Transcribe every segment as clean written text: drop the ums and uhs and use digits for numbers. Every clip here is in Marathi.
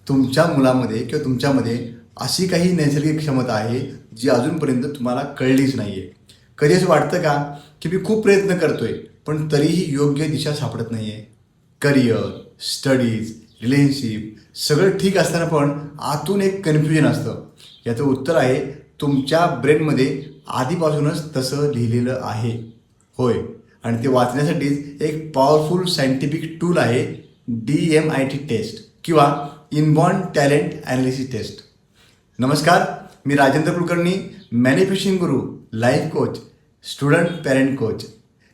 तुमच्या मुलामध्ये किंवा तुमच्यामध्ये अशी काही नैसर्गिक क्षमता आहे जी अजूनपर्यंत तुम्हाला कळलीच नाही आहे. कधी असं वाटतं का की मी खूप प्रयत्न करतोय पण तरीही योग्य दिशा सापडत नाही आहे. करिअर, स्टडीज, रिलेशनशिप सगळं ठीक असताना पण आतून एक कन्फ्युजन असतं. याचं उत्तर आहे तुमच्या ब्रेनमध्ये आधीपासूनच तसं लिहिलेलं आहे. होय, आणि ते वाचण्यासाठीच एक पॉवरफुल सायंटिफिक टूल आहे DMIT टेस्ट किंवा इनबॉर्न टॅलेंट ॲनालिसिस टेस्ट. नमस्कार, मी राजेंद्र कुलकर्णी, मॅनिफेस्टिंग गुरु, life coach, student parent coach.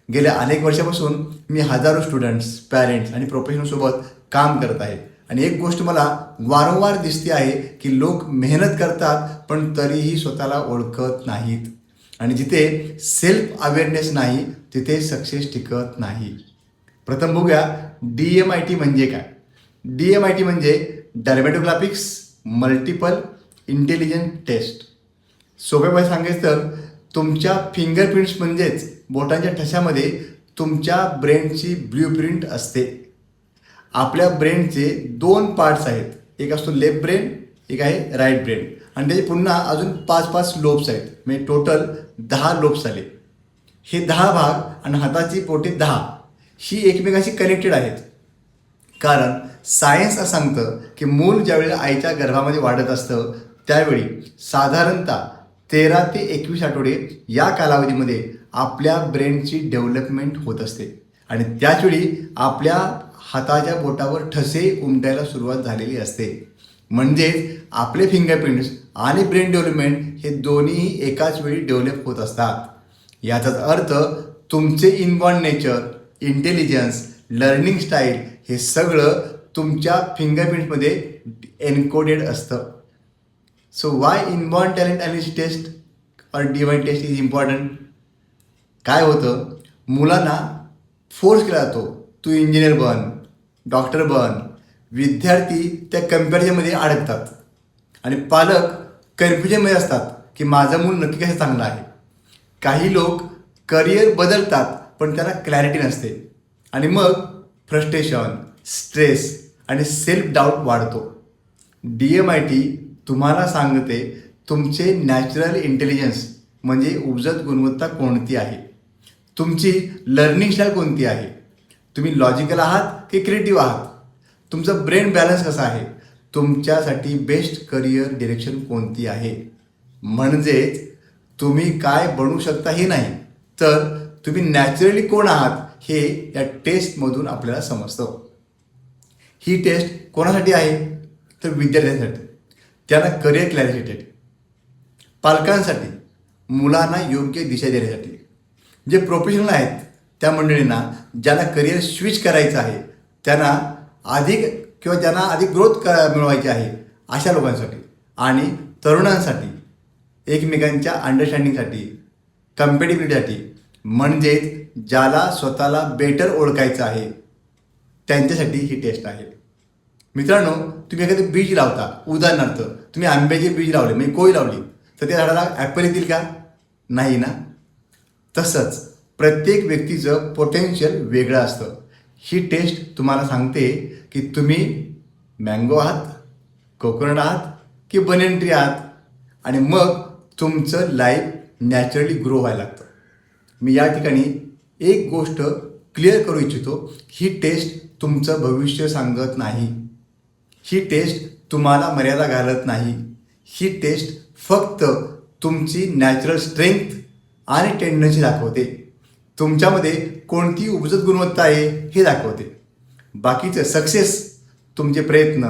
गेल्या अनेक वर्षापासून मी हजारो स्टुडंट्स, पॅरेंट्स आणि प्रोफेशनलसोबत काम करत आहे आणि एक गोष्ट मला वारंवार दिसते आहे की लोक मेहनत करतात पण तरीही स्वतःला ओळखत नाहीत आणि जिथे सेल्फ अवेअरनेस नाही तिथे सक्सेस टिकत नाही. प्रथम बघूया DMIT म्हणजे काय. DMIT म्हणजे डर्मॅटोग्राफिक्स मल्टिपल इंटेलिजन्स टेस्ट. सोप्या भाषेत सांगायचं तर तुमच्या फिंगरप्रिंट्स म्हणजेच बोटांच्या ठशामध्ये तुमच्या ब्रेनची ब्ल्यूप्रिंट असते. आपल्या ब्रेनचे 2 पार्ट्स आहेत, एक असतो लेफ्ट ब्रेन, एक आहे राईट ब्रेन आणि त्याचे पुन्हा अजून 5-5 लोब्स आहेत, म्हणजे टोटल 10 लोब्स आले. हे 10 भाग आणि हाताची बोटे 10 ही एकमेकांशी कनेक्टेड आहेत. कारण सायन्स असं सांगतं की मूल ज्यावेळी आईच्या गर्भामध्ये वाढत असतं त्यावेळी साधारणतः 13 ते 21 आठवडे या कालावधीमध्ये आपल्या ब्रेनची डेव्हलपमेंट होत असते आणि त्याचवेळी आपल्या हाताच्या बोटावर ठसे उमटायला सुरुवात झालेली असते. म्हणजेच आपले फिंगरप्रिंट्स आणि ब्रेन डेव्हलपमेंट हे दोन्हीही एकाच वेळी डेव्हलप होत असतात. याचाच अर्थ तुमचे inborn nature, intelligence, learning style हे सगळं तुमच्या फिंगरप्रिंटमध्ये एन्कोडेड असतं. So why inborn talent analysis test और DMIT टेस्ट इज इम्पॉर्टंट. काय होतं, मुलांना फोर्स केला जातो तू इंजिनियर बन, डॉक्टर बन. विद्यार्थी त्या कम्पॅरिझनमध्ये अडकतात आणि पालक कन्फ्युजनमध्ये असतात की माझं मूल नक्की कसं चांगलं आहे. काही लोक करिअर बदलतात पण त्यांना क्लॅरिटी नसते आणि मग फ्रस्ट्रेशन, स्ट्रेस आणि सेल्फ डाऊट वाढतो. DMIT तुम्हाला सांगते तुमचे नॅचरल इंटेलिजन्स म्हणजे उपजत गुणवत्ता कोणती आहे, तुमची लर्निंग स्टाईल कोणती आहे, तुम्ही लॉजिकल आहात की क्रिएटिव्ह आहात, तुमचं ब्रेन बॅलन्स कसा आहे, तुमच्यासाठी बेस्ट करिअर डिरेक्शन कोणती आहे. म्हणजेच तुम्ही काय बनू शकता हे नाही तर तुम्ही नॅचरली कोण आहात हे या टेस्टमधून आपल्याला समजतं. ही टेस्ट कोणासाठी आहे तर विद्यार्थ्यांसाठी, त्यांना करिअर क्लॅरिफिकेट, पालकांसाठी, मुलांना योग्य दिशा देण्यासाठी, जे प्रोफेशनल आहेत त्या मंडळींना ज्यांना करिअर स्विच करायचं आहे, त्यांना अधिक किंवा ज्यांना अधिक ग्रोथ मिळवायची आहे अशा लोकांसाठी आणि तरुणांसाठी, एकमेकांच्या अंडरस्टँडिंगसाठी, कम्पॅटिबिलिटीसाठी, म्हणजेच ज्याला स्वतःला बेटर ओळखायचं आहे त्यांच्यासाठी ही टेस्ट आहे. मित्रांनो, तुम्ही एखादं बीज लावता, उदाहरणार्थ तुम्ही आंब्याचे बीज लावले म्हणजे कोय लावली तर त्या झाडाला ॲपल येतील का? नाही ना. तसंच प्रत्येक व्यक्तीचं पोटेन्शियल वेगळं असतं. ही टेस्ट तुम्हाला सांगते की तुम्ही मँगो आहात, कोकोनट आहात की बनियन ट्री आहात आणि मग तुमचं लाईफ नॅचरली ग्रो व्हायला लागतं. मी या ठिकाणी एक गोष्ट क्लिअर करू इच्छितो, ही टेस्ट तुमचं भविष्य सांगत नाही, ही टेस्ट तुम्हाला मर्यादा घालत नाही, ही टेस्ट फक्त तुमची नॅचरल स्ट्रेंथ आणि टेंडन्सी दाखवते. तुमच्यामध्ये कोणती उपजत गुणवत्ता आहे हे दाखवते. बाकीचं सक्सेस तुमचे प्रयत्न,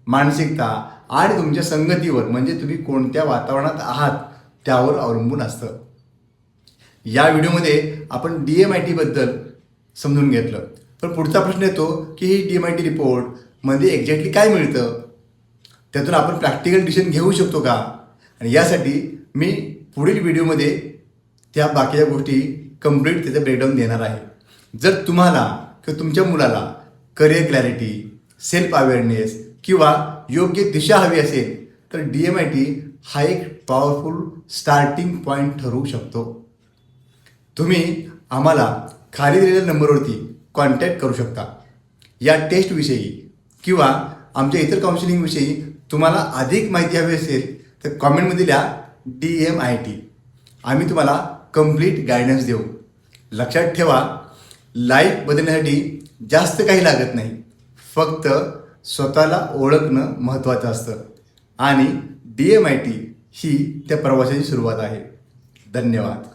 मानसिकता आणि तुमच्या संगतीवर म्हणजे तुम्ही कोणत्या वातावरणात आहात त्यावर अवलंबून असतं. या व्हिडिओमध्ये आपण DMITबद्दल समजून घेतलं. पण पुढचा प्रश्न येतो की ही DMIT रिपोर्टमध्ये एक्झॅक्टली काय मिळतं, त्यातून आपण प्रॅक्टिकल डिसिजन घेऊ शकतो का. आणि यासाठी मी पुढील व्हिडिओमध्ये त्या बाकीच्या गोष्टी कंप्लीट त्याचं ब्रेकडाऊन देणार आहे. जर तुम्हाला किंवा तुमच्या मुलाला करिअर क्लॅरिटी, सेल्फ अवेअरनेस किंवा योग्य दिशा हवी असेल तर DMIT हा एक पॉवरफुल स्टार्टिंग पॉईंट ठरू शकतो. तुम्ही आम्हाला खाली दिलेल्या नंबरवरती कॉन्टॅक्ट करू शकता या टेस्टविषयी किंवा आमच्या इतर काउन्सिलिंगविषयी तुम्हाला अधिक माहिती हवी असेल तर कॉमेंटमध्ये लिहा DMIT. आम्ही तुम्हाला कंप्लीट गायडन्स देऊ. लक्षात ठेवा, लाईफ बदलण्यासाठी जास्त काही लागत नाही, फक्त स्वतःला ओळखणं महत्त्वाचं असतं आणि DMIT ही त्या प्रवासाची सुरुवात आहे. धन्यवाद.